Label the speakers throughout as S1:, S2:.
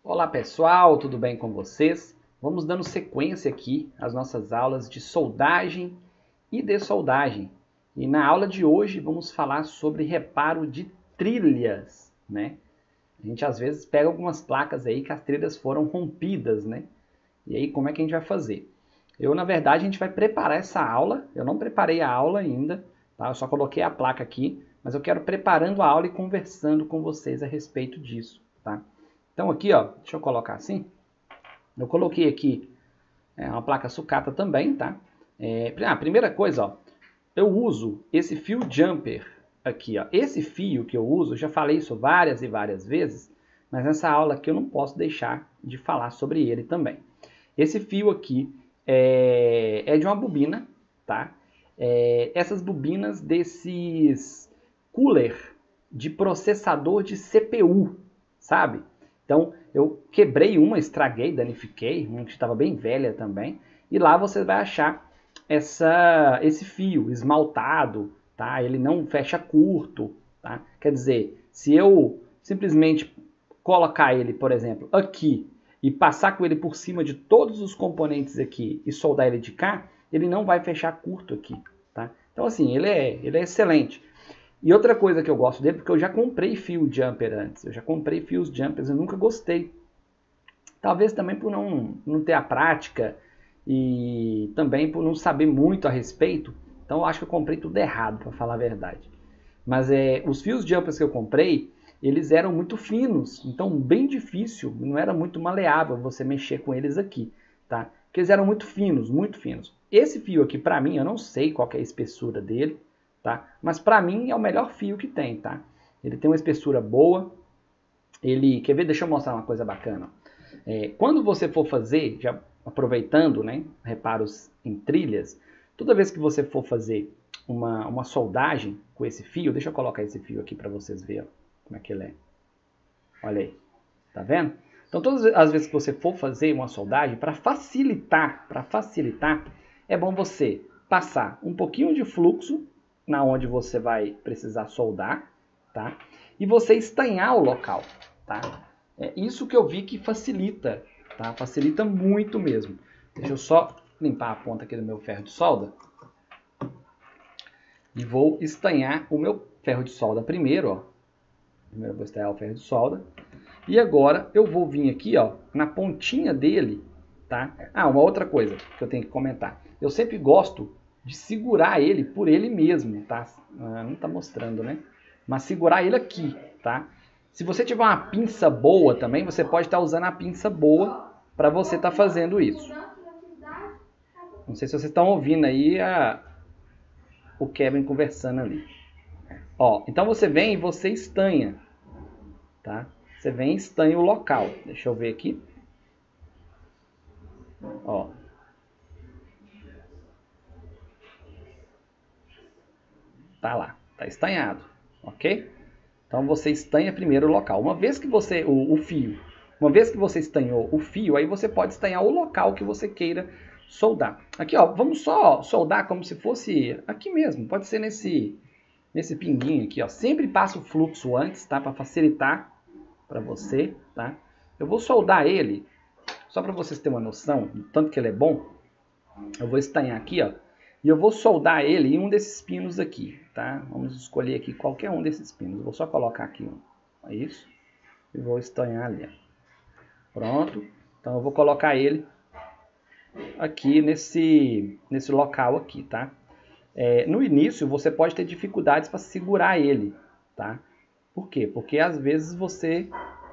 S1: Olá pessoal, tudo bem com vocês? Vamos dando sequência aqui às nossas aulas de soldagem e dessoldagem. E na aula de hoje vamos falar sobre reparo de trilhas, né? A gente às vezes pega algumas placas aí que as trilhas foram rompidas, né? E aí como é que a gente vai fazer? Na verdade, a gente vai preparar essa aula. Eu não preparei a aula ainda, tá? Eu só coloquei a placa aqui, mas eu quero preparando a aula e conversando com vocês a respeito disso, tá? Então aqui, ó, deixa eu colocar assim. Eu coloquei aqui uma placa sucata também, tá? A primeira coisa, ó, eu uso esse fio jumper aqui, ó. Esse fio que eu uso, eu já falei isso várias e várias vezes, mas nessa aula aqui eu não posso deixar de falar sobre ele também. Esse fio aqui é de uma bobina, tá? Essas bobinas desses cooler de processador de CPU, sabe? Então, eu quebrei uma, estraguei, danifiquei, uma que estava bem velha também. E lá você vai achar esse fio esmaltado, tá? Ele não fecha curto, tá? Quer dizer, se eu simplesmente colocar ele, por exemplo, aqui e passar com ele por cima de todos os componentes aqui e soldar ele de cá, ele não vai fechar curto aqui, tá? Então, assim, ele é excelente. E outra coisa que eu gosto dele, porque eu já comprei fio jumper antes, eu já comprei fios jumpers, eu nunca gostei. Talvez também por não ter a prática e também por não saber muito a respeito. Então eu acho que eu comprei tudo errado, para falar a verdade. Mas os fios jumpers que eu comprei, eles eram muito finos, então bem difícil, não era muito maleável você mexer com eles aqui, tá? Porque eles eram muito finos, muito finos. Esse fio aqui, para mim, eu não sei qual que é a espessura dele, tá? Mas para mim é o melhor fio que tem, tá? Ele tem uma espessura boa. Quer ver? Deixa eu mostrar uma coisa bacana. Quando você for fazer, já aproveitando, né, reparos em trilhas, toda vez que você for fazer uma soldagem com esse fio, deixa eu colocar esse fio aqui para vocês verem como é que ele é. Olha aí, tá vendo? Então todas as vezes que você for fazer uma soldagem, para facilitar, é bom você passar um pouquinho de fluxo na onde você vai precisar soldar, tá? E você estanhar o local, tá? É isso que eu vi que facilita, tá? Facilita muito mesmo. Deixa eu só limpar a ponta aqui do meu ferro de solda. E vou estanhar o meu ferro de solda primeiro, ó. Primeiro eu vou estanhar o ferro de solda. E agora eu vou vir aqui, ó, na pontinha dele, tá? Uma outra coisa que eu tenho que comentar. Eu sempre gosto de segurar ele por ele mesmo, tá? Não tá mostrando, né? Mas segurar ele aqui, tá? Se você tiver uma pinça boa também, você pode estar usando a pinça boa para você estar fazendo isso. Não sei se vocês estão ouvindo aí o Kevin conversando ali. Ó, então você vem e você estanha, tá? Você vem e estanha o local. Deixa eu ver aqui. Ó. Tá lá, tá estanhado, ok? Então você estanha primeiro o local. Uma vez que você uma vez que você estanhou o fio, aí você pode estanhar o local que você queira soldar. Aqui, ó, vamos só soldar como se fosse aqui mesmo. Pode ser nesse pinguinho aqui, ó. Sempre passa o fluxo antes, tá? Para facilitar para você, tá? Eu vou soldar ele, só para vocês terem uma noção do tanto que ele é bom. Eu vou estanhar aqui, ó. E eu vou soldar ele em um desses pinos aqui, tá? Vamos escolher aqui qualquer um desses pinos. Eu vou só colocar aqui um. É isso. E vou estanhar ali, ó. Pronto. Então eu vou colocar ele aqui nesse local aqui, tá? No início você pode ter dificuldades para segurar ele, tá? Por quê? Porque às vezes você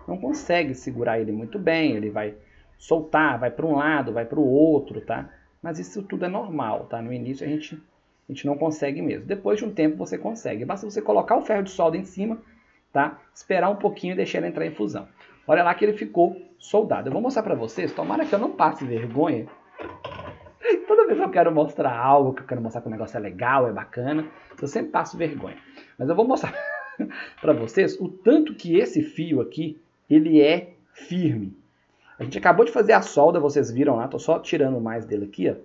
S1: não consegue segurar ele muito bem, ele vai soltar, vai para um lado, vai para o outro, tá? Mas isso tudo é normal, tá? No início a gente não consegue mesmo. Depois de um tempo você consegue. Basta você colocar o ferro de solda em cima, tá? Esperar um pouquinho e deixar ele entrar em fusão. Olha lá que ele ficou soldado. Eu vou mostrar para vocês, tomara que eu não passe vergonha. Toda vez que eu quero mostrar algo, que eu quero mostrar que o negócio é legal, é bacana, eu sempre passo vergonha. Mas eu vou mostrar para vocês o tanto que esse fio aqui, ele é firme. A gente acabou de fazer a solda, vocês viram lá, tô só tirando mais dele aqui, ó,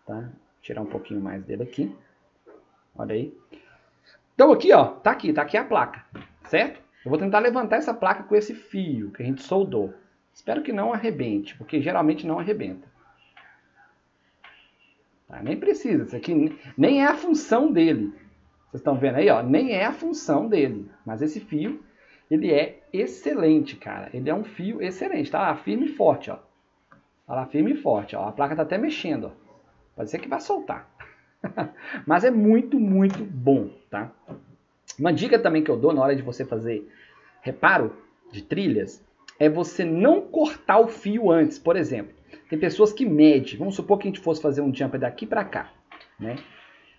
S1: tá? Tirar um pouquinho mais dele aqui. Olha aí. Então aqui, ó, tá aqui a placa, certo? Eu vou tentar levantar essa placa com esse fio que a gente soldou. Espero que não arrebente, porque geralmente não arrebenta. Tá? Nem precisa, isso aqui nem é a função dele. Vocês estão vendo aí, ó, nem é a função dele. Mas esse fio, ele é excelente, cara. Ele é um fio excelente, tá lá, firme e forte, ó. Tá lá, firme e forte, ó. A placa tá até mexendo, ó. Pode ser que vai soltar. Mas é muito, muito bom, tá? Uma dica também que eu dou na hora de você fazer reparo de trilhas é você não cortar o fio antes. Por exemplo, tem pessoas que medem. Vamos supor que a gente fosse fazer um jumper daqui para cá, né?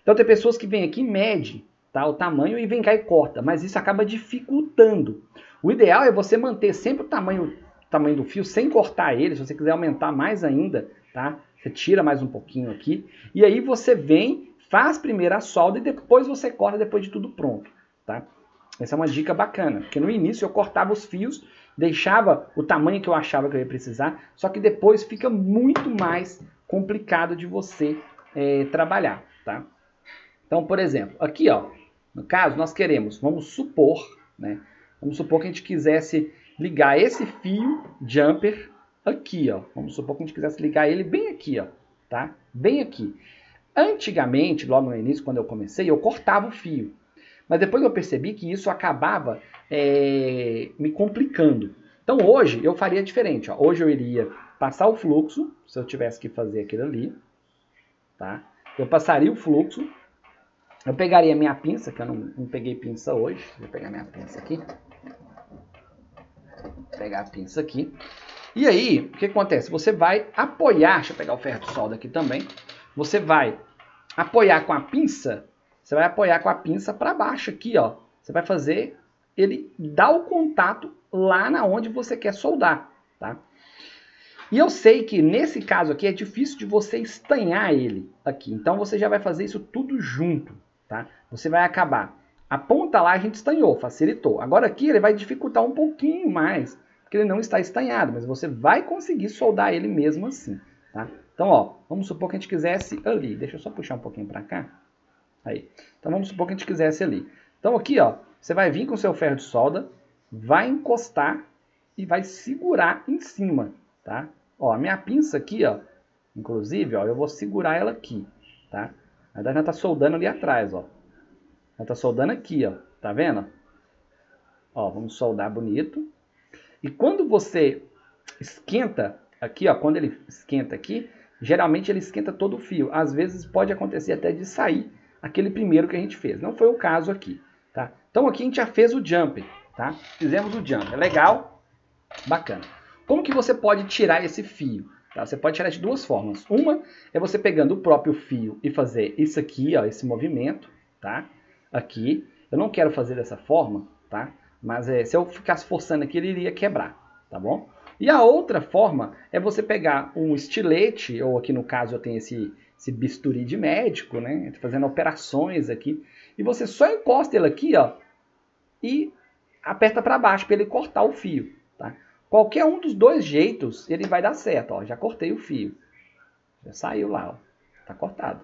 S1: Então tem pessoas que vêm aqui e medem, tá, o tamanho e vem cá e corta, mas isso acaba dificultando. O ideal é você manter sempre o tamanho do fio sem cortar ele. Se você quiser aumentar mais ainda, tá? Você tira mais um pouquinho aqui e aí você vem, faz primeiro a solda e depois você corta depois de tudo pronto, tá? Essa é uma dica bacana, porque no início eu cortava os fios, deixava o tamanho que eu achava que eu ia precisar, só que depois fica muito mais complicado de você trabalhar, tá? Então, por exemplo, aqui, ó, no caso, nós queremos, vamos supor, né? Vamos supor que a gente quisesse ligar esse fio jumper aqui, ó. Vamos supor que a gente quisesse ligar ele bem aqui, ó, tá? Bem aqui. Antigamente, logo no início, quando eu comecei, eu cortava o fio. Mas depois eu percebi que isso acabava me complicando. Então hoje eu faria diferente, ó. Hoje eu iria passar o fluxo, se eu tivesse que fazer aquilo ali, tá? Eu passaria o fluxo. Eu pegaria minha pinça, que eu não peguei pinça hoje. Vou pegar minha pinça aqui. Vou pegar a pinça aqui. E aí, o que acontece? Você vai apoiar, deixa eu pegar o ferro de solda aqui também. Você vai apoiar com a pinça, você vai apoiar com a pinça para baixo aqui, ó. Você vai fazer ele dar o contato lá na onde você quer soldar, tá? E eu sei que nesse caso aqui é difícil de você estanhar ele aqui. Então você já vai fazer isso tudo junto, tá? Você vai acabar. A ponta lá a gente estanhou, facilitou. Agora aqui ele vai dificultar um pouquinho mais, porque ele não está estanhado, mas você vai conseguir soldar ele mesmo assim, tá? Então, ó, vamos supor que a gente quisesse ali. Deixa eu só puxar um pouquinho para cá. Aí. Então vamos supor que a gente quisesse ali. Então aqui, ó, você vai vir com o seu ferro de solda, vai encostar e vai segurar em cima, tá? Ó, a minha pinça aqui, ó, inclusive, ó, eu vou segurar ela aqui, tá? A verdade, ela tá soldando ali atrás, ó. Ela tá soldando aqui, ó, tá vendo? Ó, vamos soldar bonito. E quando você esquenta aqui, ó, quando ele esquenta aqui, geralmente ele esquenta todo o fio. Às vezes pode acontecer até de sair aquele primeiro que a gente fez. Não foi o caso aqui, tá? Então aqui a gente já fez o jumper, tá? Fizemos o jumper, legal, bacana. Como que você pode tirar esse fio? Tá? Você pode tirar de duas formas. Uma é você pegando o próprio fio e fazer isso aqui, ó, esse movimento, tá? Aqui. Eu não quero fazer dessa forma, tá? Mas se eu ficasse forçando aqui, ele iria quebrar, tá bom? E a outra forma é você pegar um estilete, ou aqui no caso eu tenho esse bisturi de médico, né? Fazendo operações aqui. E você só encosta ele aqui, ó, e aperta para baixo para ele cortar o fio, tá? Qualquer um dos dois jeitos ele vai dar certo, ó. Já cortei o fio. Já saiu lá, ó. Tá cortado.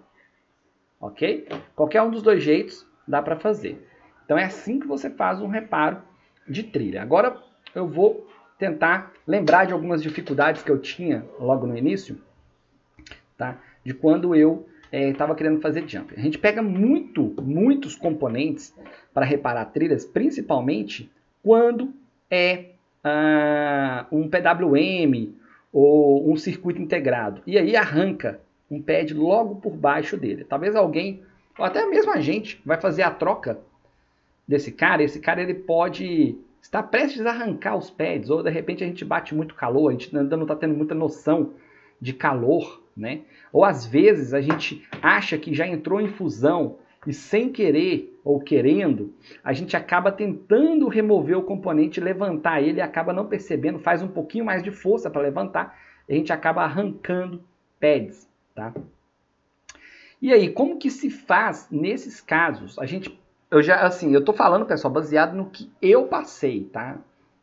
S1: Ok? Qualquer um dos dois jeitos dá para fazer. Então é assim que você faz um reparo de trilha. Agora eu vou tentar lembrar de algumas dificuldades que eu tinha logo no início, tá? De quando eu estava querendo fazer jump. A gente pega muitos componentes para reparar trilhas, principalmente quando é um PWM ou um circuito integrado. E aí arranca um pad logo por baixo dele. Talvez alguém, ou até mesmo a gente, vai fazer a troca desse cara. Esse cara ele pode estar prestes a arrancar os pads, ou de repente a gente bate muito calor, a gente ainda não está tendo muita noção de calor, né? Ou às vezes a gente acha que já entrou em fusão e sem querer ou querendo, a gente acaba tentando remover o componente, levantar ele e acaba não percebendo, faz um pouquinho mais de força para levantar, e a gente acaba arrancando pads, tá? E aí, como que se faz nesses casos? Eu tô falando, pessoal, baseado no que eu passei, tá?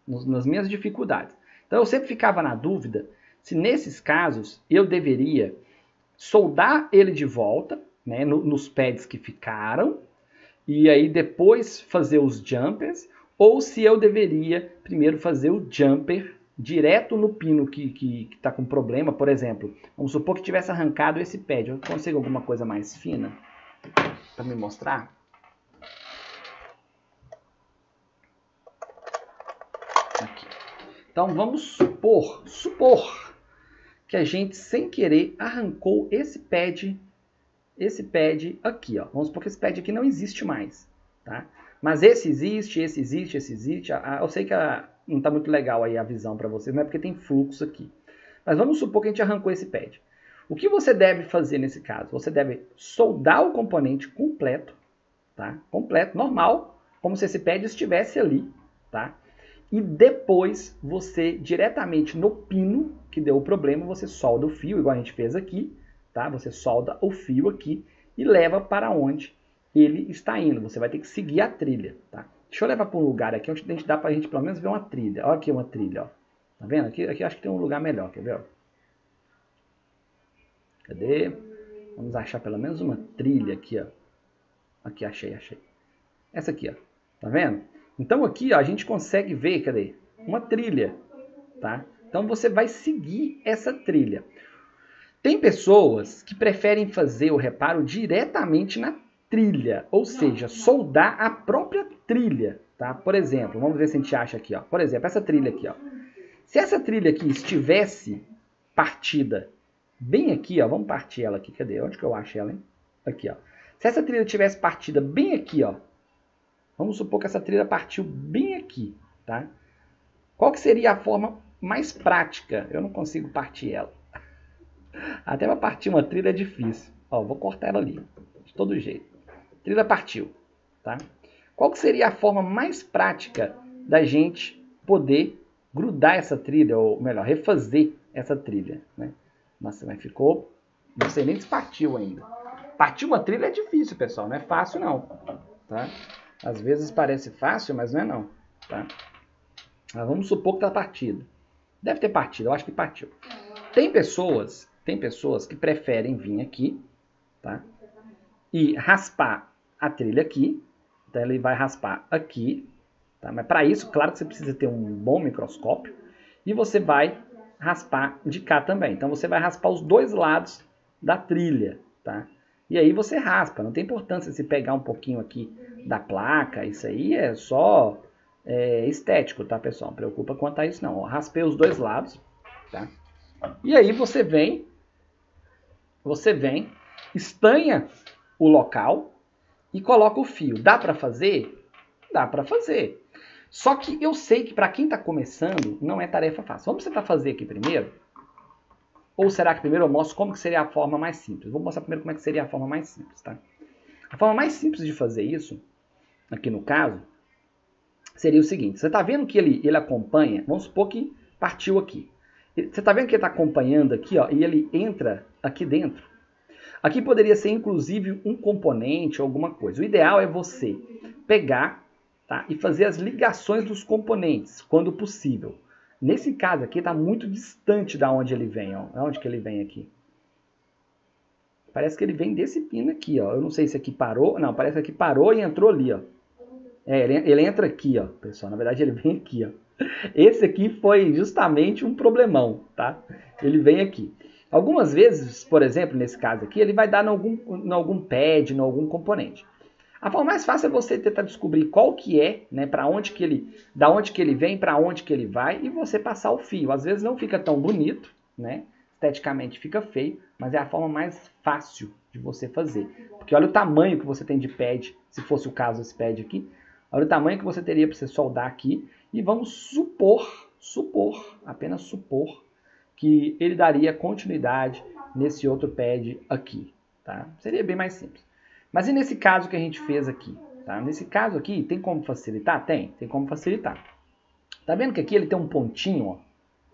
S1: Nas minhas dificuldades. Então eu sempre ficava na dúvida se nesses casos eu deveria soldar ele de volta, né, nos pads que ficaram, e aí depois fazer os jumpers, ou se eu deveria primeiro fazer o jumper direto no pino que está com problema, por exemplo, vamos supor que tivesse arrancado esse pad. Eu consigo alguma coisa mais fina para me mostrar? Aqui. Então vamos supor que a gente sem querer arrancou esse pad aqui, ó. Vamos supor que esse pad aqui não existe mais, tá? Mas esse existe, esse existe, esse existe. Eu sei que não está muito legal aí a visão para vocês, não é porque tem fluxo aqui. Mas vamos supor que a gente arrancou esse pad. O que você deve fazer nesse caso? Você deve soldar o componente completo, tá? Completo, normal, como se esse pad estivesse ali, tá? E depois você, diretamente no pino que deu o problema, você solda o fio, igual a gente fez aqui, tá? Você solda o fio aqui e leva para onde ele está indo. Você vai ter que seguir a trilha, tá? Deixa eu levar para um lugar aqui onde dá para a gente pelo menos ver uma trilha. Olha aqui uma trilha, ó. Tá vendo? Aqui eu acho que tem um lugar melhor, quer ver? Cadê? Vamos achar pelo menos uma trilha aqui, ó. Aqui, achei. Essa aqui, ó. Tá vendo? Então aqui, ó, a gente consegue ver, cadê? Uma trilha, tá? Então você vai seguir essa trilha. Tem pessoas que preferem fazer o reparo diretamente na trilha, ou seja, soldar a própria trilha, tá? Por exemplo, vamos ver se a gente acha aqui, ó. Por exemplo, essa trilha aqui, ó. Se essa trilha aqui estivesse partida bem aqui, ó, vamos partir ela aqui, cadê? Onde que eu acho ela, hein? Aqui, ó. Se essa trilha tivesse partida bem aqui, ó, vamos supor que essa trilha partiu bem aqui, tá? Qual que seria a forma mais prática? Eu não consigo partir ela. Até para partir uma trilha é difícil. Ó, vou cortar ela ali, de todo jeito. A trilha partiu, tá? Qual que seria a forma mais prática da gente poder grudar essa trilha, ou melhor, refazer essa trilha, né? Nossa, mas ficou... Não sei nem se partiu ainda. Partir uma trilha é difícil, pessoal. Não é fácil, não, tá? Às vezes parece fácil, mas não é não, tá? Mas vamos supor que está partido. Deve ter partido, eu acho que partiu. Tem pessoas que preferem vir aqui, tá? E raspar a trilha aqui. Então ele vai raspar aqui, tá? Mas para isso, claro que você precisa ter um bom microscópio. E você vai raspar de cá também. Então você vai raspar os dois lados da trilha, tá? E aí você raspa, não tem importância se pegar um pouquinho aqui da placa, isso aí é só estético, tá, pessoal? Não preocupa quanto a isso não. Ó, raspei os dois lados, tá? E aí você vem, estanha o local e coloca o fio. Dá para fazer? Dá para fazer. Só que eu sei que para quem está começando não é tarefa fácil. Vamos tentar fazer aqui primeiro? Ou será que primeiro eu mostro como que seria a forma mais simples? Vou mostrar primeiro como é que seria a forma mais simples, tá? A forma mais simples de fazer isso, aqui no caso, seria o seguinte. Você está vendo que ele acompanha, vamos supor que partiu aqui. Você está vendo que ele está acompanhando aqui, ó, e ele entra aqui dentro. Aqui poderia ser inclusive um componente ou alguma coisa. O ideal é você pegar, tá, e fazer as ligações dos componentes, quando possível. Nesse caso aqui está muito distante da onde ele vem, ó. Onde que ele vem aqui? Parece que ele vem desse pino aqui, ó. Eu não sei se aqui parou. Não, parece que aqui parou e entrou ali, ó. Ele entra aqui, ó, pessoal. Na verdade ele vem aqui, ó. Esse aqui foi justamente um problemão, tá? Ele vem aqui. Algumas vezes, por exemplo, nesse caso aqui, ele vai dar em algum pad, em algum componente. A forma mais fácil é você tentar descobrir qual que é, né, da onde que ele vem, para onde que ele vai, e você passar o fio. Às vezes não fica tão bonito, né? Esteticamente fica feio, mas é a forma mais fácil de você fazer. Porque olha o tamanho que você tem de pad, se fosse o caso esse pad aqui. Olha o tamanho que você teria para você soldar aqui. E vamos apenas supor, que ele daria continuidade nesse outro pad aqui, tá? Seria bem mais simples. Mas e nesse caso que a gente fez aqui? Tá? Nesse caso aqui, tem como facilitar? Tem como facilitar. Tá vendo que aqui ele tem um pontinho, ó?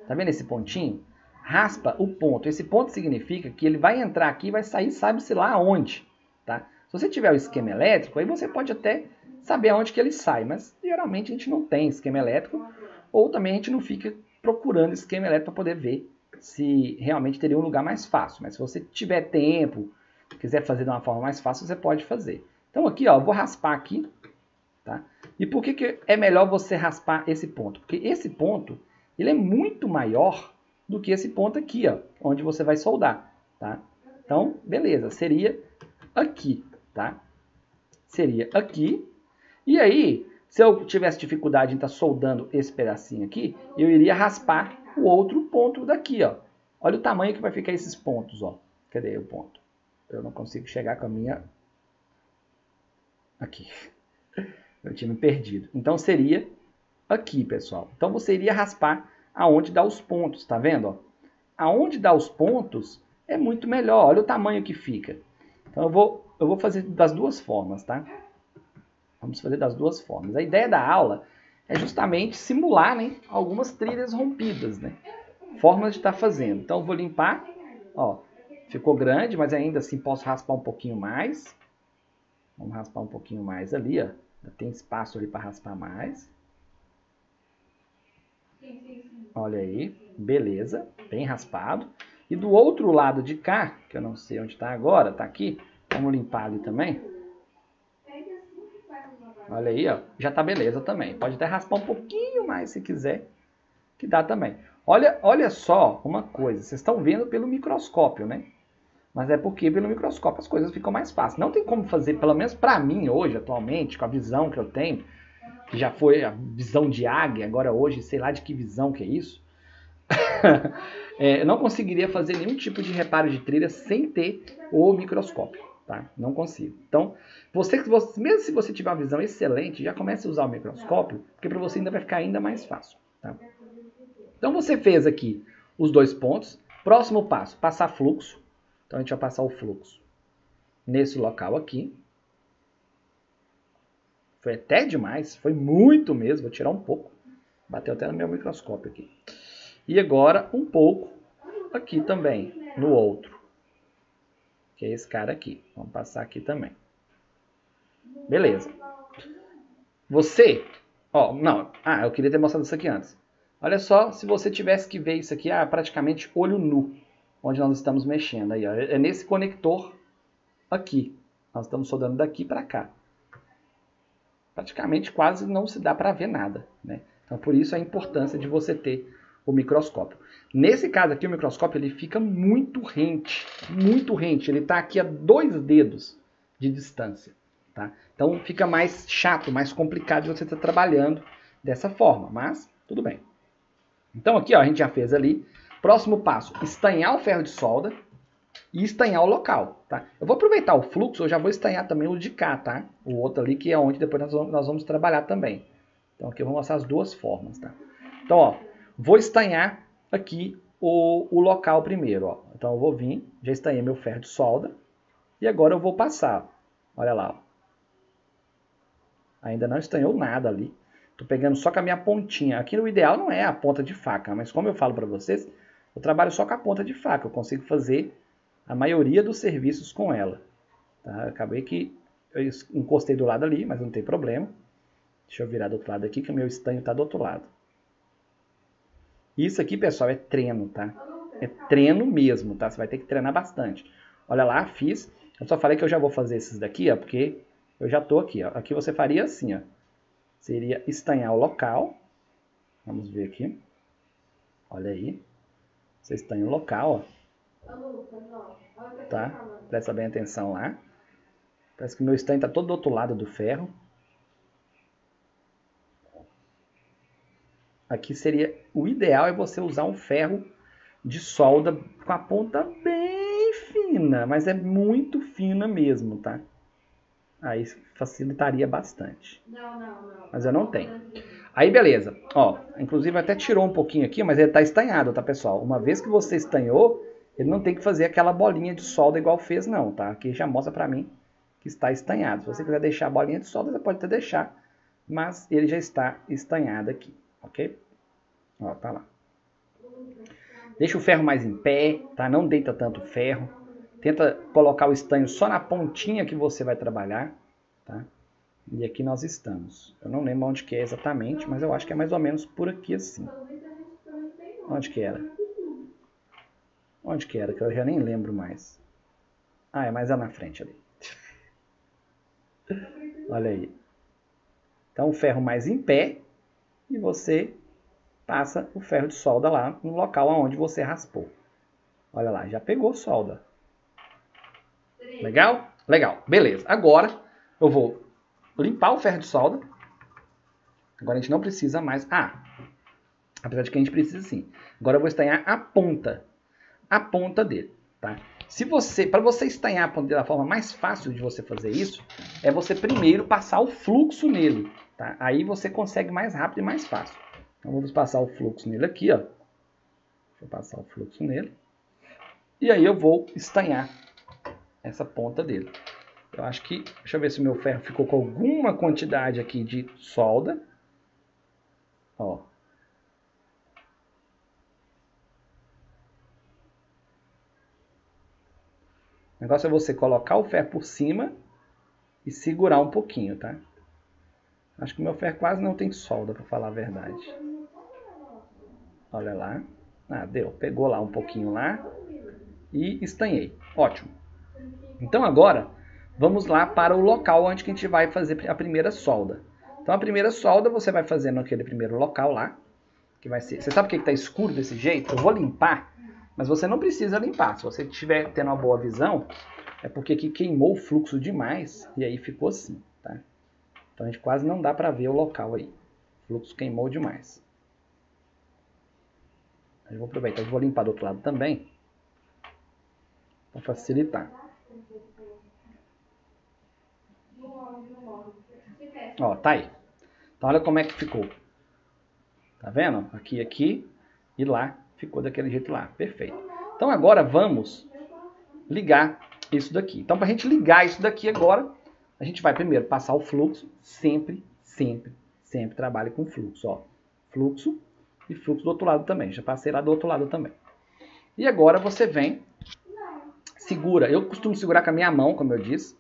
S1: Tá vendo esse pontinho? Raspa o ponto. Esse ponto significa que ele vai entrar aqui e vai sair, sabe-se lá aonde, tá? Se você tiver o esquema elétrico, aí você pode até saber aonde que ele sai, mas geralmente a gente não tem esquema elétrico, ou também a gente não fica procurando esquema elétrico para poder ver se realmente teria um lugar mais fácil. Mas se você tiver tempo, quiser fazer de uma forma mais fácil, você pode fazer. Então aqui, ó, eu vou raspar aqui, tá? E por que é melhor você raspar esse ponto? Porque esse ponto ele é muito maior do que esse ponto aqui, ó, onde você vai soldar, tá? Então, beleza, seria aqui, tá? Seria aqui. E aí, se eu tivesse dificuldade em estar soldando esse pedacinho aqui, eu iria raspar o outro ponto daqui, ó. Olha o tamanho que vai ficar esses pontos, ó. Cadê o ponto? Eu não consigo chegar com a minha... Aqui. Eu tinha me perdido. Então, seria aqui, pessoal. Então, você iria raspar aonde dá os pontos, tá vendo? Ó? Aonde dá os pontos é muito melhor. Olha o tamanho que fica. Então, eu vou fazer das duas formas, tá? Vamos fazer das duas formas. A ideia da aula é justamente simular, né, algumas trilhas rompidas, né? Formas de estar fazendo. Então, eu vou limpar. Ó, ficou grande, mas ainda assim posso raspar um pouquinho mais. Vamos raspar um pouquinho mais ali, ó. Tem espaço ali para raspar mais. Olha aí, beleza, bem raspado. E do outro lado de cá, que eu não sei onde está agora, está aqui. Vamos limpar ali também. Olha aí, ó, já tá beleza também. Pode até raspar um pouquinho mais se quiser, que dá também. Olha só uma coisa, vocês estão vendo pelo microscópio, né? Mas é porque pelo microscópio as coisas ficam mais fáceis. Não tem como fazer, pelo menos para mim hoje, atualmente, com a visão que eu tenho, que já foi a visão de águia, agora hoje, sei lá de que visão que é isso. Eu não conseguiria fazer nenhum tipo de reparo de trilha sem ter o microscópio, tá? Não consigo. Então, mesmo se você tiver uma visão excelente, já comece a usar o microscópio, porque para você ainda vai ficar ainda mais fácil, tá? Então, você fez aqui os dois pontos. Próximo passo, passar fluxo. Então, a gente vai passar o fluxo nesse local aqui. Foi até demais, foi muito mesmo, vou tirar um pouco. Bateu até no meu microscópio aqui. E agora um pouco aqui também, no outro. Que é esse cara aqui. Vamos passar aqui também. Beleza. Você... Ó, não. Eu queria ter mostrado isso aqui antes. Olha só, se você tivesse que ver isso aqui, praticamente olho nu. Onde nós estamos mexendo. Aí, ó, é nesse conector aqui. Nós estamos soldando daqui para cá. Praticamente quase não se dá para ver nada, né? Então, por isso a importância de você ter o microscópio. Nesse caso aqui, o microscópio ele fica muito rente. Muito rente. Ele está aqui a 2 dedos de distância. Tá? Então, fica mais chato, mais complicado de você estar trabalhando dessa forma. Mas, tudo bem. Então, aqui ó, a gente já fez ali. Próximo passo, estanhar o ferro de solda e estanhar o local, tá? Eu vou aproveitar o fluxo, eu já vou estanhar também o de cá, tá? O outro ali que é onde depois nós vamos trabalhar também. Então aqui eu vou mostrar as duas formas, tá? Então, ó, vou estanhar aqui o local primeiro, ó. Então eu vou vir, já estanhei meu ferro de solda e agora eu vou passar. Olha lá, ó. Ainda não estanhou nada ali. Tô pegando só com a minha pontinha. Aqui no ideal não é a ponta de faca, mas como eu falo para vocês, eu trabalho só com a ponta de faca. Eu consigo fazer a maioria dos serviços com ela. Tá? Acabei que eu encostei do lado ali, mas não tem problema. Deixa eu virar do outro lado aqui, que o meu estanho está do outro lado. Isso aqui, pessoal, é treino, tá? É treino mesmo, tá? Você vai ter que treinar bastante. Olha lá, fiz. Eu só falei que eu já vou fazer esses daqui, ó, porque eu já tô aqui, ó. Aqui você faria assim, ó. Seria estanhar o local. Vamos ver aqui. Olha aí. Você estanha o local, ó. Tá? Presta bem atenção lá. Parece que o meu estanho está todo do outro lado do ferro. Aqui seria... O ideal é você usar um ferro de solda com a ponta bem fina. Mas é muito fina mesmo, tá? Aí facilitaria bastante. Mas eu não tenho. Aí beleza. Ó, inclusive até tirou um pouquinho aqui, mas ele está estanhado, tá, pessoal? Uma vez que você estanhou, ele não tem que fazer aquela bolinha de solda igual fez, não, tá? Aqui já mostra pra mim que está estanhado. Se você quiser deixar a bolinha de solda, você pode até deixar, mas ele já está estanhado aqui, ok? Ó, tá lá. Deixa o ferro mais em pé, tá? Não deita tanto o ferro. Tenta colocar o estanho só na pontinha que você vai trabalhar, tá? E aqui nós estamos. Eu não lembro onde que é exatamente, mas eu acho que é mais ou menos por aqui assim. Onde que era? Onde que era? Que eu já nem lembro mais. É mais lá na frente ali. Olha aí. Então, o ferro mais em pé e você passa o ferro de solda lá no local onde você raspou. Olha lá, já pegou solda. Legal? Legal. Beleza. Agora eu vou limpar o ferro de solda. Agora a gente não precisa mais... apesar de que a gente precisa sim. Agora eu vou estanhar a ponta dele, tá? Para você estanhar a ponta dele, a forma mais fácil de você fazer isso é você primeiro passar o fluxo nele, tá? Aí você consegue mais rápido e mais fácil. Então vamos passar o fluxo nele aqui, ó. Deixa eu passar o fluxo nele. E aí eu vou estanhar essa ponta dele. Eu acho que... Deixa eu ver se o meu ferro ficou com alguma quantidade aqui de solda. Ó. O negócio é você colocar o ferro por cima e segurar um pouquinho, tá? Acho que o meu ferro quase não tem solda, para falar a verdade. Olha lá. Deu. Pegou lá um pouquinho lá e estanhei. Ótimo. Então agora, vamos lá para o local onde que a gente vai fazer a primeira solda. Então a primeira solda você vai fazer naquele primeiro local lá, que vai ser... Você sabe por que está escuro desse jeito? Eu vou limpar, mas você não precisa limpar. Se você estiver tendo uma boa visão, é porque aqui queimou o fluxo demais e aí ficou assim, tá? Então a gente quase não dá para ver o local aí. O fluxo queimou demais. Eu vou aproveitar e vou limpar do outro lado também, para facilitar. Ó, tá aí. Então olha como é que ficou. Tá vendo? Aqui e lá ficou daquele jeito lá. Perfeito. Então agora vamos ligar isso daqui. Então para a gente ligar isso daqui agora, a gente vai primeiro passar o fluxo. Sempre trabalhe com fluxo. Ó. Fluxo e fluxo do outro lado também. Já passei lá do outro lado também. E agora você vem, segura. Eu costumo segurar com a minha mão, como eu disse.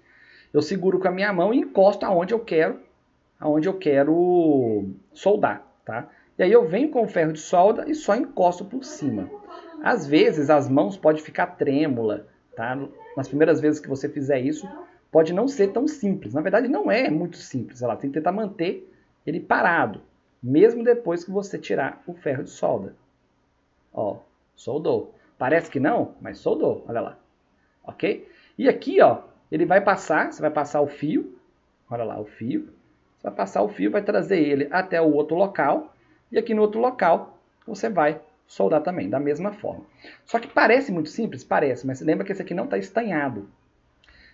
S1: Eu seguro com a minha mão e encosto aonde eu quero soldar, tá? E aí eu venho com o ferro de solda e só encosto por cima. Às vezes as mãos podem ficar trêmula, tá? Nas primeiras vezes que você fizer isso, pode não ser tão simples. Na verdade não é muito simples, ela tem que tentar manter ele parado, mesmo depois que você tirar o ferro de solda. Ó, soldou. Parece que não, mas soldou, olha lá. Ok? E aqui, ó, ele vai passar, você vai passar o fio, olha lá o fio. Você vai passar o fio, vai trazer ele até o outro local. E aqui no outro local, você vai soldar também, da mesma forma. Só que parece muito simples? Parece, mas lembra que esse aqui não está estanhado.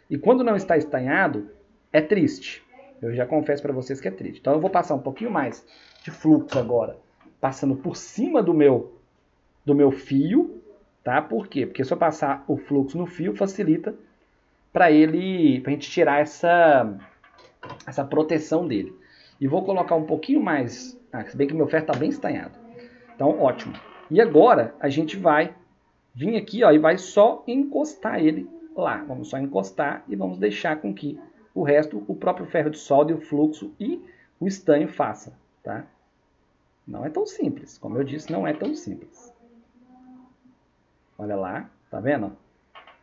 S1: E quando não está estanhado, é triste. Eu já confesso para vocês que é triste. Então eu vou passar um pouquinho mais de fluxo agora, passando por cima do meu fio, tá? Por quê? Porque se eu passar o fluxo no fio, facilita para a gente tirar essa proteção dele. E vou colocar um pouquinho mais, se bem que meu ferro está bem estanhado. Então, ótimo. E agora a gente vai vir aqui, ó, e vai só encostar ele lá. Vamos só encostar e vamos deixar com que o resto, o próprio ferro de solda e o fluxo e o estanho faça, tá? Não é tão simples. Como eu disse, não é tão simples. Olha lá, tá vendo?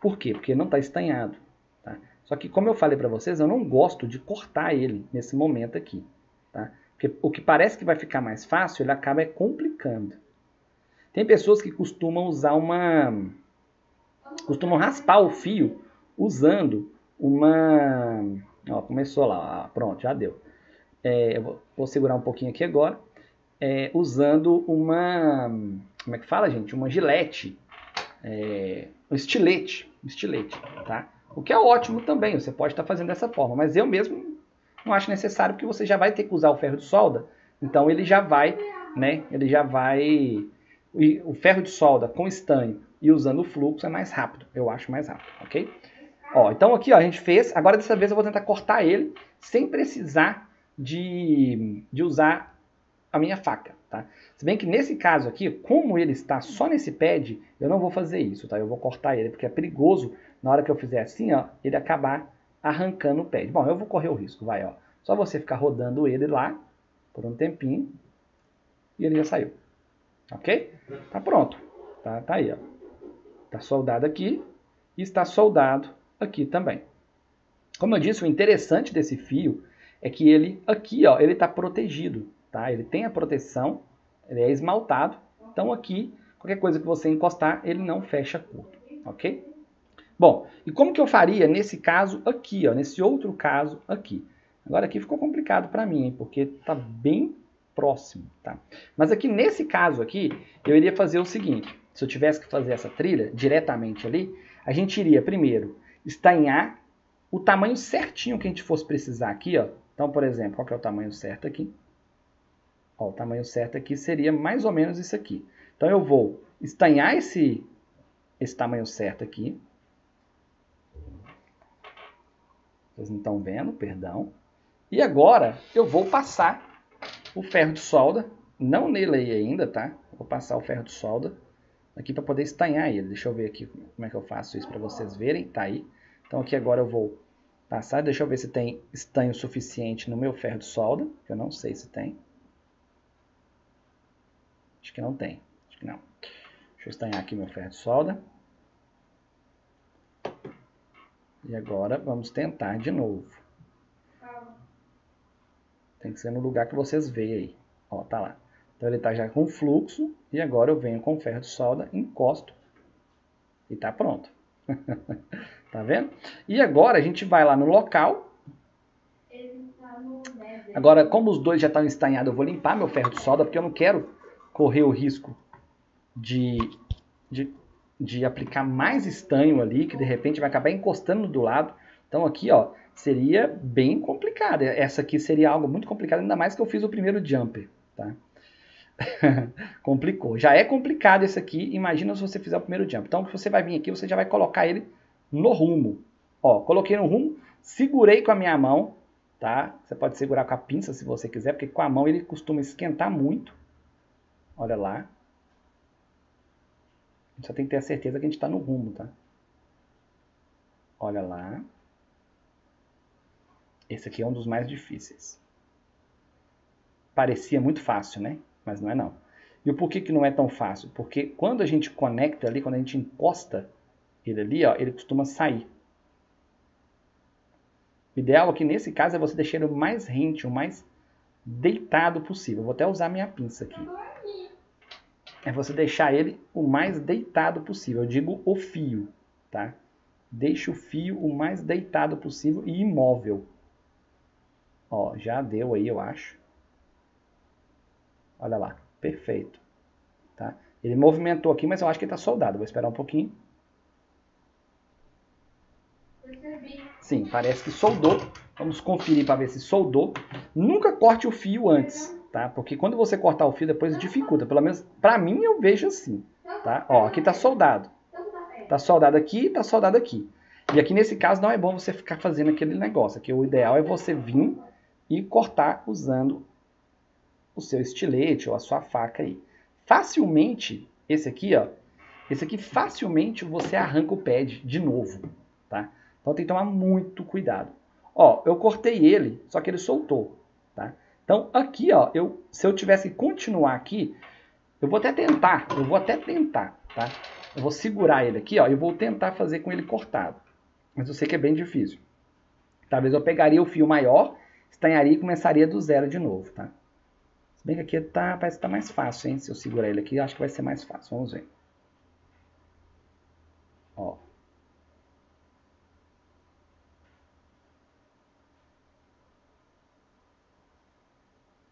S1: Por quê? Porque não está estanhado. Tá? Só que, como eu falei para vocês, eu não gosto de cortar ele nesse momento aqui. Tá? Porque o que parece que vai ficar mais fácil, ele acaba complicando. Tem pessoas que costumam usar costumam raspar o fio usando uma... Ó, começou lá, pronto, já deu. Eu vou segurar um pouquinho aqui agora. Usando uma... Como é que fala, gente? Uma gilete. Um estilete, tá? O que é ótimo também, você pode estar fazendo dessa forma, mas eu mesmo não acho necessário, porque você já vai ter que usar o ferro de solda, então ele já vai, né? O ferro de solda com estanho e usando o fluxo é mais rápido, eu acho mais rápido, ok? Ó, então aqui ó, a gente fez, agora dessa vez eu vou tentar cortar ele sem precisar de usar a minha faca, tá? Se bem que nesse caso aqui, como ele está só nesse pad, eu não vou fazer isso, tá? Eu vou cortar ele, porque é perigoso, na hora que eu fizer assim, ó, ele acabar arrancando o pad. Bom, eu vou correr o risco, vai, ó. Só você ficar rodando ele lá, por um tempinho, e ele já saiu. Ok? Tá pronto. Tá aí, ó. Tá soldado aqui, e está soldado aqui também. Como eu disse, o interessante desse fio é que ele, aqui, ó, ele tá protegido. Tá? Ele tem a proteção Ele é esmaltado. Então aqui, qualquer coisa que você encostar, ele não fecha curto, ok? Bom, e como que eu faria nesse caso aqui, ó, nesse outro caso aqui? Agora aqui ficou complicado para mim, hein, porque está bem próximo, tá? Mas aqui nesse caso aqui, eu iria fazer o seguinte, se eu tivesse que fazer essa trilha diretamente ali, a gente iria primeiro estainhar o tamanho certinho que a gente fosse precisar aqui, ó. Então, por exemplo, qual que é o tamanho certo aqui? Ó, o tamanho certo aqui seria mais ou menos isso aqui. Então eu vou estanhar esse tamanho certo aqui. Vocês não estão vendo, perdão. E agora eu vou passar o ferro de solda, não nele aí ainda, tá? Vou passar o ferro de solda aqui para poder estanhar ele. Deixa eu ver aqui como é que eu faço isso para vocês verem. Tá aí. Então aqui agora eu vou passar. Deixa eu ver se tem estanho suficiente no meu ferro de solda, que eu não sei se tem. Acho que não tem. Acho que não. Deixa eu estanhar aqui meu ferro de solda. E agora vamos tentar de novo. Tem que ser no lugar que vocês veem aí. Ó, tá lá. Então ele tá já com fluxo. E agora eu venho com o ferro de solda, encosto. E tá pronto. Tá vendo? E agora a gente vai lá no local. Agora, como os dois já estão estanhados, eu vou limpar meu ferro de solda, porque eu não quero correr o risco de aplicar mais estanho ali, que de repente vai acabar encostando do lado. Então aqui, ó, seria bem complicado. Essa aqui seria algo muito complicado, ainda mais que eu fiz o primeiro jumper, tá? Complicou. Já é complicado esse aqui, imagina se você fizer o primeiro jumper. Então você vai vir aqui, você já vai colocar ele no rumo. Ó, coloquei no rumo, segurei com a minha mão, tá? Você pode segurar com a pinça se você quiser, porque com a mão ele costuma esquentar muito. Olha lá. Só tem que ter a certeza que a gente está no rumo, tá? Olha lá. Esse aqui é um dos mais difíceis. Parecia muito fácil, né? Mas não é não. E o porquê que não é tão fácil? Porque quando a gente conecta ali, quando a gente encosta ele ali, ó, ele costuma sair. O ideal aqui nesse caso é você deixar ele o mais rente, o mais deitado possível. Eu vou até usar minha pinça aqui. É você deixar ele o mais deitado possível. Eu digo o fio, tá? Deixe o fio o mais deitado possível e imóvel. Ó, já deu aí, eu acho. Olha lá, perfeito. Tá? Ele movimentou aqui, mas eu acho que ele está soldado. Vou esperar um pouquinho. Sim, parece que soldou. Vamos conferir para ver se soldou. Nunca corte o fio antes, tá? Porque quando você cortar o fio, depois dificulta. Pelo menos para mim eu vejo assim, tá? Ó, aqui está soldado. Tá soldado aqui, tá soldado aqui. E aqui nesse caso não é bom você ficar fazendo aquele negócio. Aqui o ideal é você vir e cortar usando o seu estilete ou a sua faca aí. Facilmente, esse aqui, ó, esse aqui facilmente você arranca o pad de novo, tá? Então tem que tomar muito cuidado. Ó, eu cortei ele, só que ele soltou, tá? Então aqui, ó, se eu tivesse que continuar aqui, eu vou até tentar, tá? Eu vou segurar ele aqui, ó, e vou tentar fazer com ele cortado. Mas eu sei que é bem difícil. Talvez eu pegaria o fio maior, estanharia e começaria do zero de novo, tá? Se bem que aqui parece que tá mais fácil, hein? Se eu segurar ele aqui, acho que vai ser mais fácil. Vamos ver. Ó.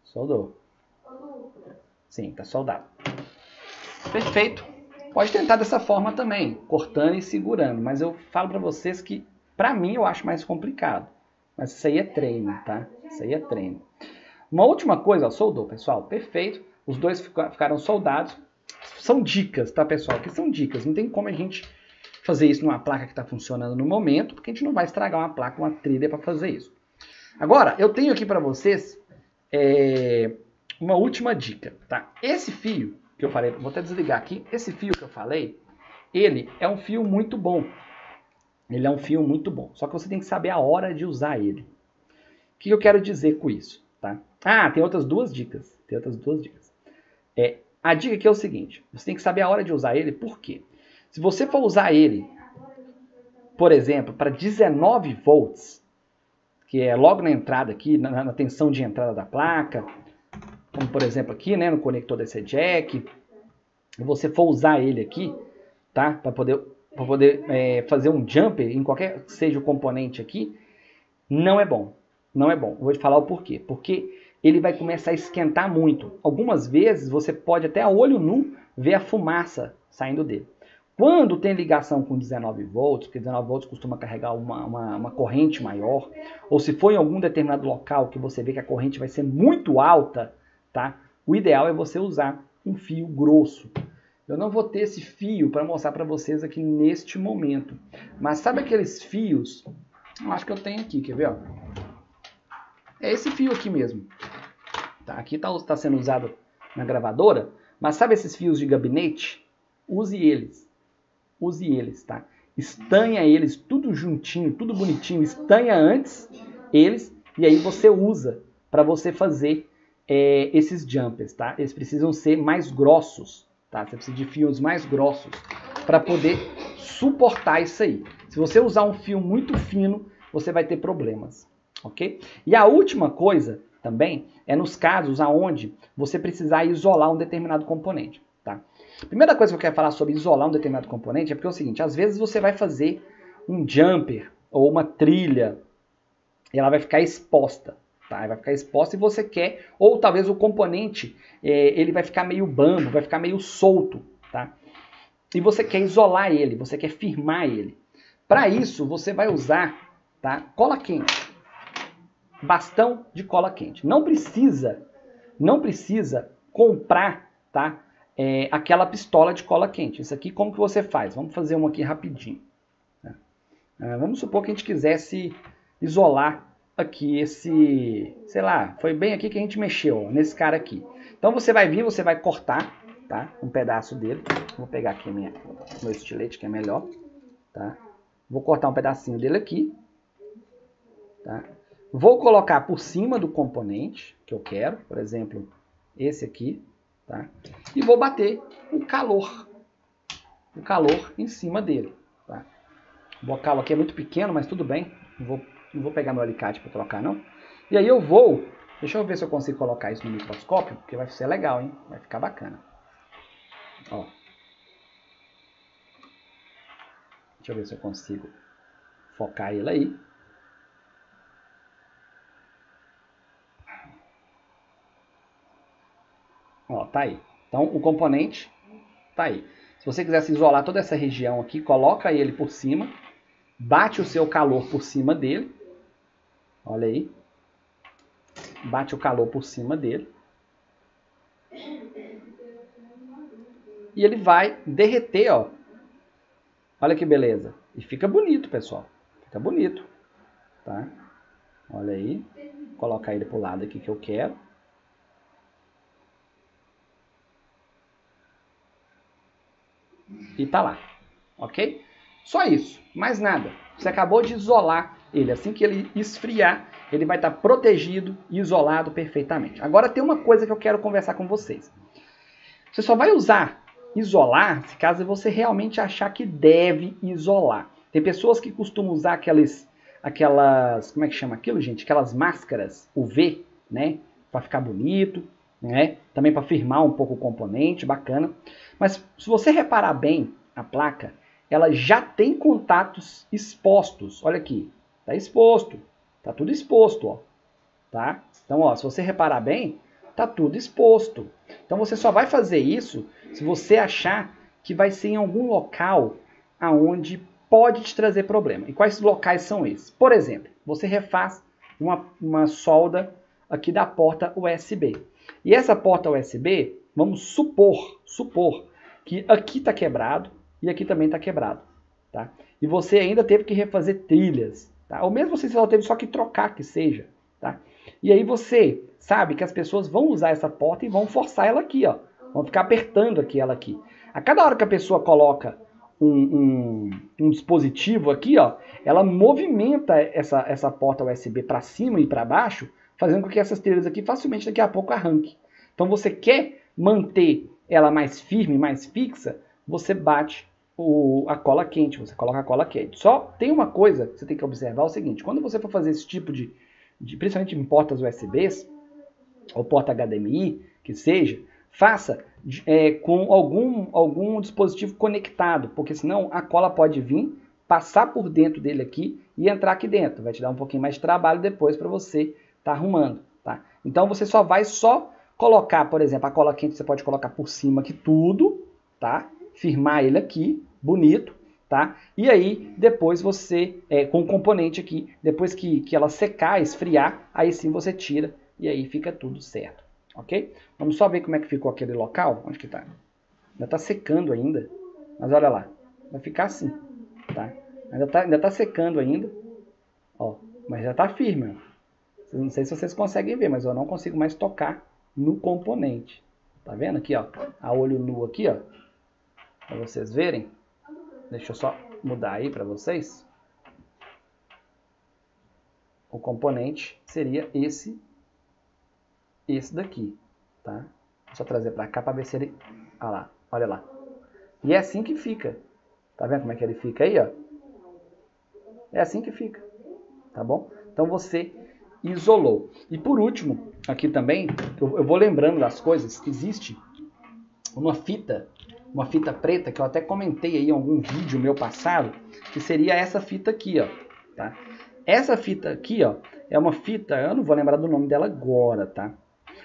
S1: Soldou. Sim, tá soldado. Perfeito. Pode tentar dessa forma também, cortando e segurando. Mas eu falo pra vocês que, pra mim, eu acho mais complicado. Mas isso aí é treino, tá? Isso aí é treino. Uma última coisa, ó, soldou, pessoal. Perfeito. Os dois ficaram soldados. São dicas, tá, pessoal? Que são dicas. Não tem como a gente fazer isso numa placa que está funcionando no momento, porque a gente não vai estragar uma placa, uma trilha para fazer isso. Agora, eu tenho aqui para vocês uma última dica, tá? Esse fio que eu falei, vou até desligar aqui. Esse fio que eu falei, ele é um fio muito bom. Ele é um fio muito bom. Só que você tem que saber a hora de usar ele. O que eu quero dizer com isso, tá? Ah, tem outras duas dicas. A dica aqui é o seguinte. Você tem que saber a hora de usar ele. Por quê? Se você for usar ele, por exemplo, para 19 volts, que é logo na entrada aqui, na tensão de entrada da placa, como por exemplo aqui, né, no conector desse jack, e você for usar ele aqui, tá, para poder fazer um jumper em qualquer que seja o componente aqui, não é bom. Não é bom. Vou te falar o porquê. Porque ele vai começar a esquentar muito. Algumas vezes você pode até a olho nu ver a fumaça saindo dele. Quando tem ligação com 19 volts, porque 19 volts costuma carregar uma corrente maior, ou se for em algum determinado local que você vê que a corrente vai ser muito alta, tá? O ideal é você usar um fio grosso. Eu não vou ter esse fio para mostrar para vocês aqui neste momento. Mas sabe aqueles fios? Eu acho que eu tenho aqui, quer ver? Ó? É esse fio aqui mesmo. Tá? Aqui está sendo usado na gravadora. Mas sabe esses fios de gabinete? Use eles. Use eles, tá? Estanha eles tudo juntinho, tudo bonitinho. Estanha antes eles e aí você usa para você fazer esses jumpers, tá? Eles precisam ser mais grossos, tá? Você precisa de fios mais grossos para poder suportar isso aí. Se você usar um fio muito fino, você vai ter problemas, ok? E a última coisa também é nos casos aonde você precisar isolar um determinado componente, tá? A primeira coisa que eu quero falar sobre isolar um determinado componente é porque é o seguinte, às vezes você vai fazer um jumper ou uma trilha e ela vai ficar exposta, tá? Vai ficar exposta e você quer, ou talvez o componente ele vai ficar meio bambo, vai ficar meio solto, tá? E você quer isolar ele, você quer firmar ele. Para isso, você vai usar, tá, cola quente. Bastão de cola quente. Não precisa comprar, tá, aquela pistola de cola quente. Isso aqui como que você faz? Vamos fazer uma aqui rapidinho. Tá? Vamos supor que a gente quisesse isolar aqui esse, sei lá, foi bem aqui que a gente mexeu, ó, nesse cara aqui. Então você vai vir, você vai cortar, tá, um pedaço dele. Vou pegar aqui meu estilete que é melhor, tá? Vou cortar um pedacinho dele aqui, tá? Vou colocar por cima do componente que eu quero, por exemplo, esse aqui, tá? E vou bater o calor em cima dele, tá? O bocal aqui é muito pequeno, mas tudo bem, não vou pegar meu alicate para trocar não. E aí eu vou, deixa eu ver se eu consigo colocar isso no microscópio, porque vai ser legal, hein? Vai ficar bacana. Ó. Deixa eu ver se eu consigo focar ele aí. Ó, tá aí. Então o componente tá aí. Se você quisesse isolar toda essa região aqui, coloca ele por cima, bate o seu calor por cima dele. Olha aí. Bate o calor por cima dele. E ele vai derreter, ó. Olha que beleza. E fica bonito, pessoal. Fica bonito, tá? Olha aí. Vou colocar ele pro lado aqui que eu quero. E tá lá, ok? Só isso, mais nada. Você acabou de isolar ele. Assim que ele esfriar, ele vai estar protegido e isolado perfeitamente. Agora tem uma coisa que eu quero conversar com vocês. Você só vai usar isolar se caso você realmente achar que deve isolar. Tem pessoas que costumam usar aquelas, como é que chama aquilo, gente? Aquelas máscaras UV, né? Para ficar bonito, né? Também para firmar um pouco o componente, bacana. Mas se você reparar bem a placa, ela já tem contatos expostos. Olha aqui, tá exposto, tá tudo exposto, ó. Tá? Então, ó, se você reparar bem, tá tudo exposto. Então você só vai fazer isso se você achar que vai ser em algum local aonde pode te trazer problema. E quais locais são esses? Por exemplo, você refaz uma solda aqui da porta USB. E essa porta USB, vamos supor que aqui está quebrado e aqui também está quebrado. Tá? E você ainda teve que refazer trilhas. Tá? Ou mesmo você só teve só que trocar que seja. Tá? E aí você sabe que as pessoas vão usar essa porta e vão forçar ela aqui, ó. Vão ficar apertando aqui ela aqui. A cada hora que a pessoa coloca um dispositivo aqui, ó, ela movimenta essa porta USB para cima e para baixo, fazendo com que essas trilhas aqui facilmente daqui a pouco arranque. Então você quer manter ela mais firme, mais fixa, você bate a cola quente, você coloca a cola quente. Só tem uma coisa que você tem que observar, é o seguinte, quando você for fazer esse tipo de principalmente em portas USBs, ou porta HDMI, que seja, faça com algum dispositivo conectado, porque senão a cola pode vir, passar por dentro dele aqui e entrar aqui dentro. Vai te dar um pouquinho mais de trabalho depois para você estar arrumando. Tá? Então você vai colocar, por exemplo, a cola quente você pode colocar por cima aqui tudo, tá? Firmar ele aqui, bonito, tá? E aí depois você, com o componente aqui, depois que ela secar, esfriar, aí sim você tira e aí fica tudo certo, ok? Vamos só ver como é que ficou aquele local, onde que tá? Ainda tá secando ainda, mas olha lá, vai ficar assim, tá? Ainda tá secando ainda, ó, mas já tá firme, ó. Não sei se vocês conseguem ver, mas eu não consigo mais tocar no componente. Tá vendo aqui, ó? A olho nu aqui, ó. Para vocês verem. Deixa eu só mudar aí para vocês. O componente seria esse daqui, tá? Deixa eu trazer para cá para ver se ele... Ah lá, olha lá. E é assim que fica. Tá vendo como é que ele fica aí, ó? É assim que fica, tá bom? Então você isolou. E por último, aqui também, eu vou lembrando das coisas, existe uma fita preta, que eu até comentei aí em algum vídeo meu passado, que seria essa fita aqui, ó, tá? Essa fita aqui, ó, é uma fita, eu não vou lembrar do nome dela agora, tá?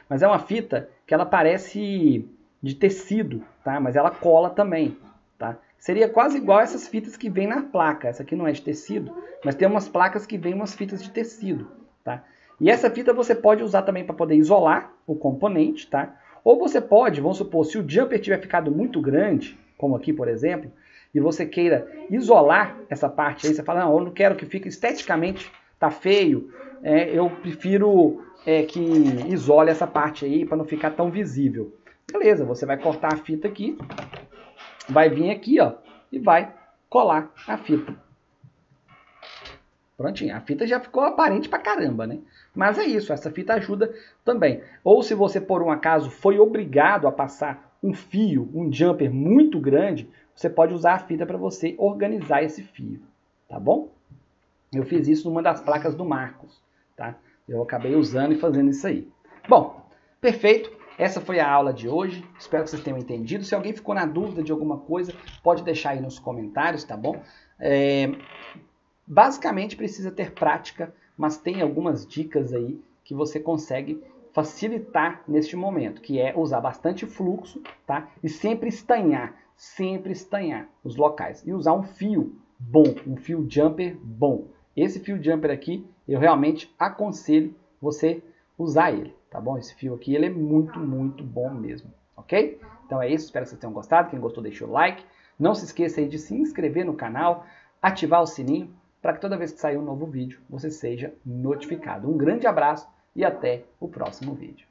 S1: Mas é uma fita que ela parece de tecido, tá? Mas ela cola também, tá? Seria quase igual essas fitas que vem na placa. Essa aqui não é de tecido, mas tem umas placas que vem umas fitas de tecido, tá? E essa fita você pode usar também para poder isolar o componente, tá? Ou você pode, vamos supor, se o jumper tiver ficado muito grande, como aqui, por exemplo, e você queira isolar essa parte aí, você fala, não, eu não quero que fique esteticamente, tá feio, eu prefiro que isole essa parte aí para não ficar tão visível. Beleza, você vai cortar a fita aqui, vai vir aqui, ó, e vai colar a fita. Prontinho, a fita já ficou aparente pra caramba, né? Mas é isso, essa fita ajuda também. Ou se você, por um acaso, foi obrigado a passar um fio, um jumper muito grande, você pode usar a fita para você organizar esse fio, tá bom? Eu fiz isso numa das placas do Marcos, tá? Eu acabei usando e fazendo isso aí. Bom, perfeito. Essa foi a aula de hoje. Espero que vocês tenham entendido. Se alguém ficou na dúvida de alguma coisa, pode deixar aí nos comentários, tá bom? Basicamente precisa ter prática, mas tem algumas dicas aí que você consegue facilitar neste momento, que é usar bastante fluxo, tá? E sempre estanhar os locais. E usar um fio bom, um fio jumper bom. Esse fio jumper aqui, eu realmente aconselho você usar ele, tá bom? Esse fio aqui, ele é muito, muito bom mesmo, ok? Então é isso, espero que vocês tenham gostado. Quem gostou, deixa o like. Não se esqueça aí de se inscrever no canal, ativar o sininho, para que toda vez que sair um novo vídeo, você seja notificado. Um grande abraço e até o próximo vídeo.